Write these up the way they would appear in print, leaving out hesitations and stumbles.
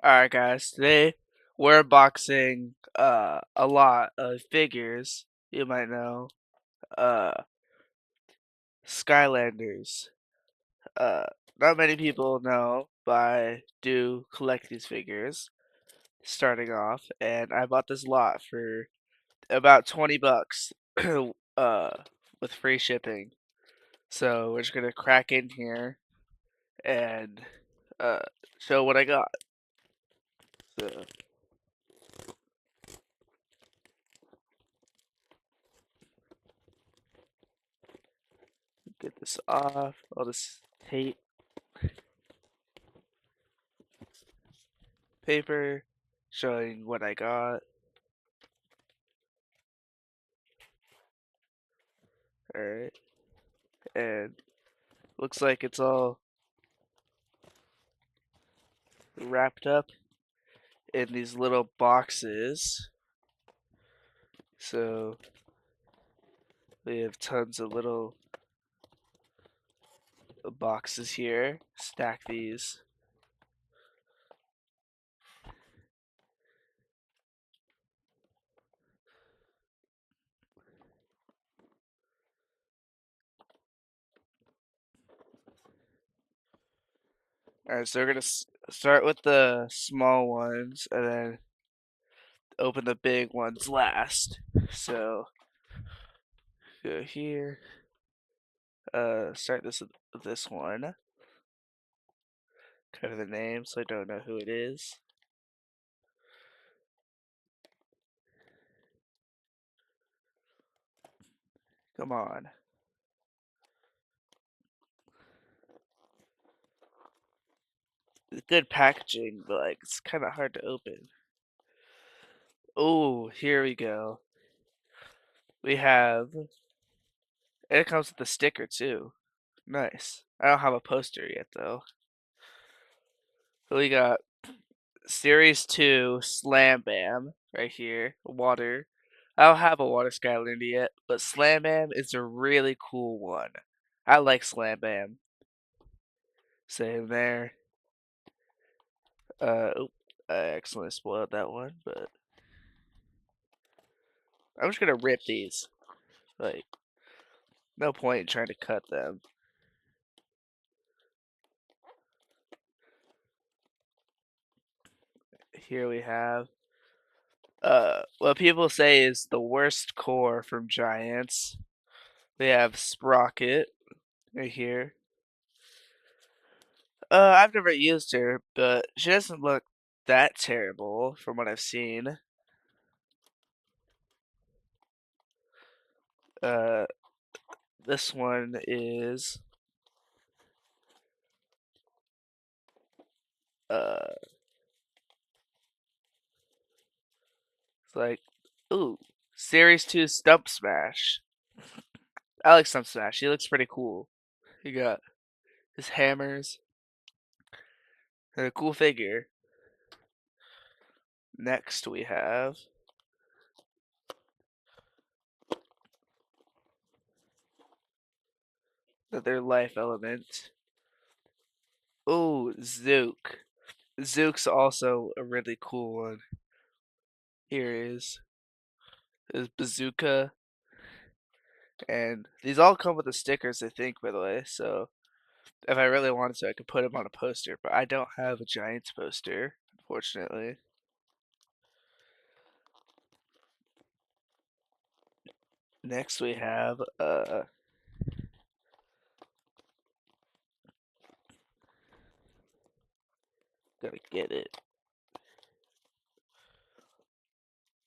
Alright guys, today we're unboxing a lot of figures you might know. Uh Skylanders. Uh Not many people know, but I do collect these figures starting off, and I bought this lot for about 20 bucks with free shipping. So we're just gonna crack in here and uh show what I got. So get this off, all this tape paper showing what I got. Alright. And looks like it's all wrapped up in these little boxes. So we have tons of little boxes here. Stack these. Alright, so we're gonna start with the small ones and then open the big ones last. So go here. Start this with this one. Cover the name so I don't know who it is. Come on. It's good packaging, but like it's kind of hard to open. Oh, here we go. We have, and it comes with the sticker too. Nice. I don't have a poster yet though. So we got Series 2 Slam Bam right here. Water. I don't have a Water Skylander yet, but Slam Bam is a really cool one. I like Slam Bam. Same there. I accidentally spoiled that one, but I'm just gonna rip these. Like, no point in trying to cut them. Here we have what people say is the worst core from Giants. We have Sprocket right here. I've never used her, but she doesn't look that terrible from what I've seen. Uh, this one is it's like, ooh, Series 2 Stump Smash. I like Stump Smash. He looks pretty cool. He got his hammers and a cool figure. Next we have another life element. Oh, Zook. Zook's also a really cool one. Here is Bazooka, and these all come with the stickers, I think, by the way. So if I really wanted to, I could put them on a poster, but I don't have a Giants poster, unfortunately. Next we have gotta get it.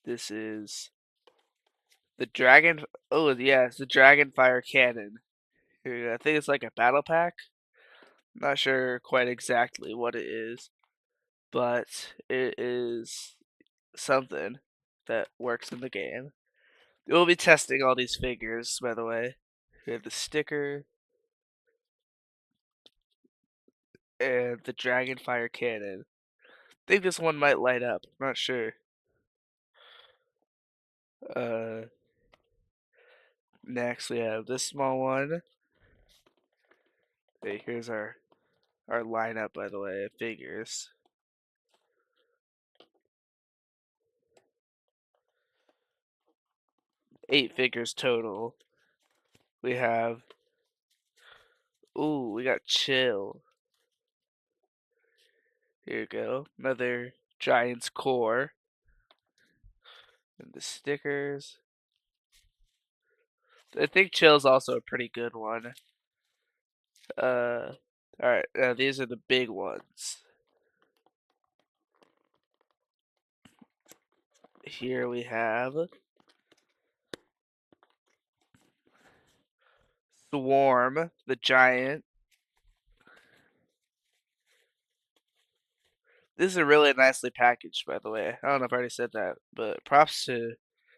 This is the Dragon. Oh yeah, it's the Dragon Fire Cannon. I think it's like a battle pack. Not sure quite exactly what it is, but it is something that works in the game. We'll be testing all these figures, by the way. We have the sticker and the Dragonfire Cannon. I think this one might light up. I'm not sure. Uh, Next we have this small one. Okay, here's our lineup, by the way, of figures. 8 figures total. We have, ooh, we got Chill. Here you go. Another Giant's Core. And the stickers. I think Chill's also a pretty good one. Alright, these are the big ones. Here we have Swarm, the giant. This is a really nicely packaged, by the way. I don't know if I already said that, but props to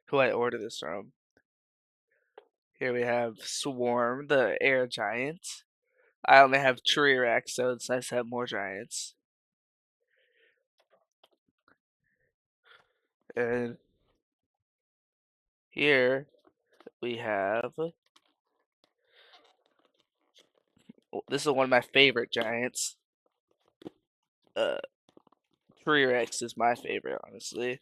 who I ordered this from. Here we have Swarm, the air giant. I only have Tree Rex, so it's nice to have more giants. And here we have, this is one of my favorite giants. Uh, Tree Rex is my favorite, honestly.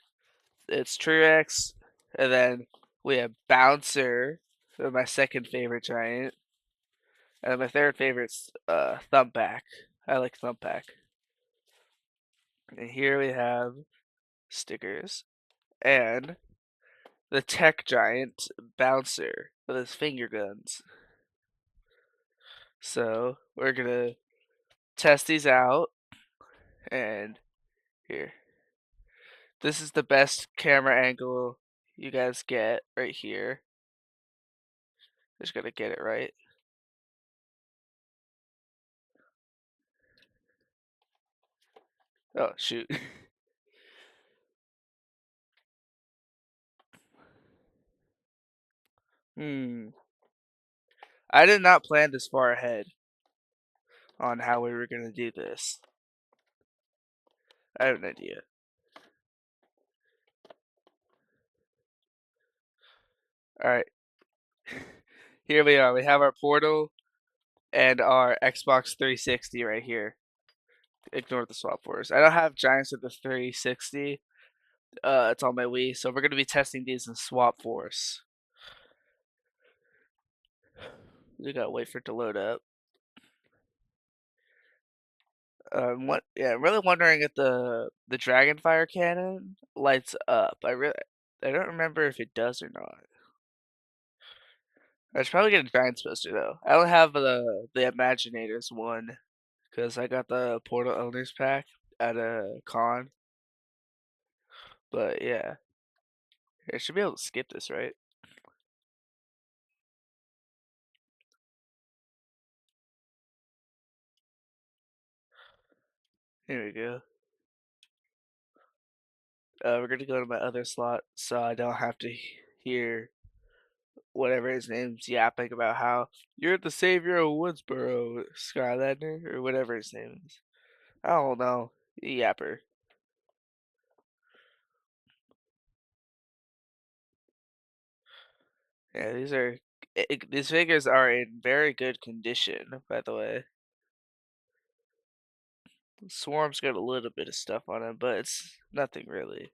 It's Tree Rex, and then we have Bouncer, my second favorite giant. And my third favorite's Thumpback. I like Thumpback. And here we have stickers and the tech giant Bouncer with his finger guns. So we're gonna test these out, and here. This is the best camera angle you guys get right here. Just gotta get it right. Oh shoot. Hmm. I did not plan this far ahead on how we were gonna do this. I have an idea. Alright. Here we are. We have our portal and our Xbox 360 right here. Ignore the swap force. I don't have Giants with the 360. It's on my Wii, so we're gonna be testing these in swap force. We gotta wait for it to load up. I'm really wondering if the Dragonfire cannon lights up. I don't remember if it does or not. I should probably get a Giants poster though. I don't have the Imaginators one because I got the Portal Owners pack at a con. But yeah, I should be able to skip this, right? Here we go. We're gonna go to my other slot so I don't have to hear whatever his name's yapping about how you're the savior of Woodsboro, Skylander, or whatever his name is. I don't know. Yapper. Yeah, these figures are in very good condition, by the way. Swarm's got a little bit of stuff on him, but it's nothing really.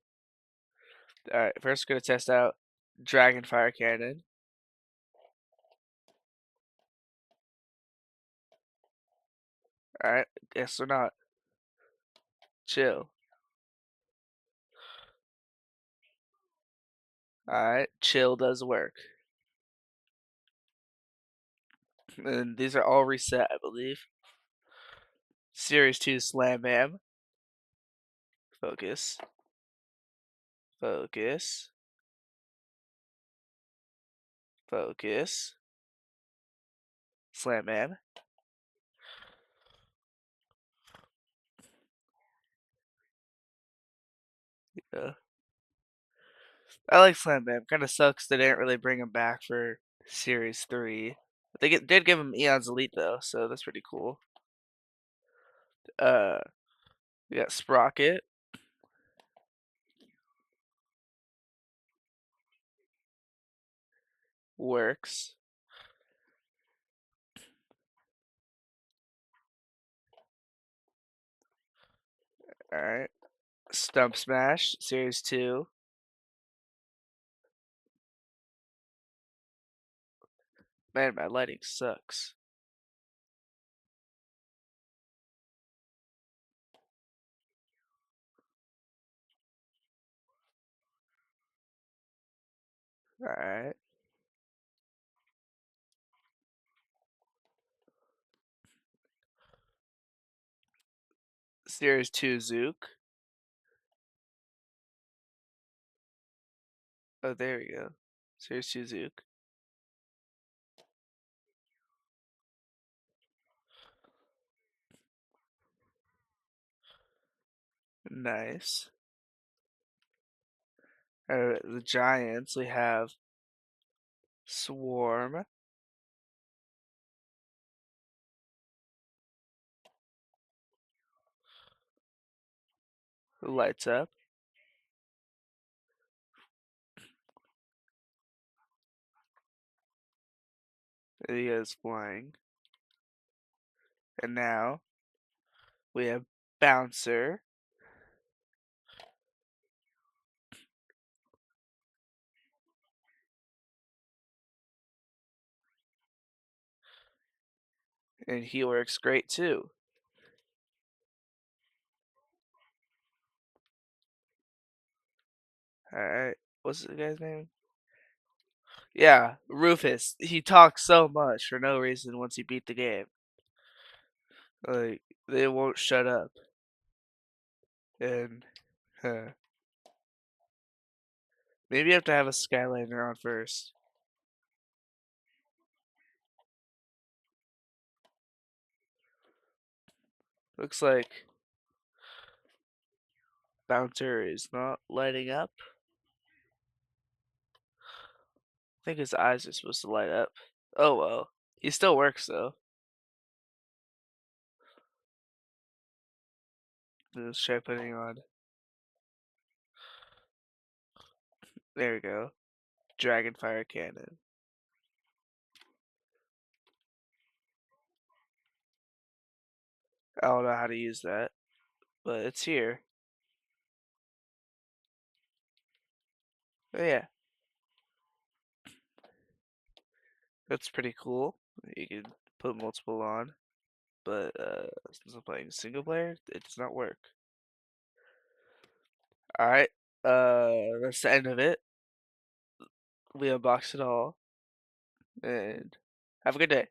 Alright, first we're gonna test out Dragonfire Cannon. Alright, guess or not. Chill. Alright, chill does work. And these are all reset, I believe. Series 2 Slam Bam. Focus. Focus. Focus. Slam Bam. Yeah. I like Slam Bam. Kind of sucks they didn't really bring him back for Series 3. But did give him Eon's Elite though, so that's pretty cool. Uh, we got Sprocket. Works. Alright. Stump Smash, Series 2. Man, my lighting sucks. Alright. Series 2 Zook. Oh, there we go. Series 2 Zook. Nice. The Giants, we have Swarm. Who lights up. There he goes flying. And now we have Bouncer. And he works great too. Alright. What's the guy's name? Yeah, Rufus. He talks so much for no reason once he beat the game. Like, they won't shut up. And maybe you have to have a Skylander on first. Looks like Bouncer is not lighting up. I think his eyes are supposed to light up. Oh well. He still works though. Let's try putting on. There we go. Dragonfire Cannon. I don't know how to use that, but it's here. Oh yeah, that's pretty cool. You can put multiple on, but since I'm playing single player, it does not work. Alright, that's the end of it. We unboxed it all, and have a good day.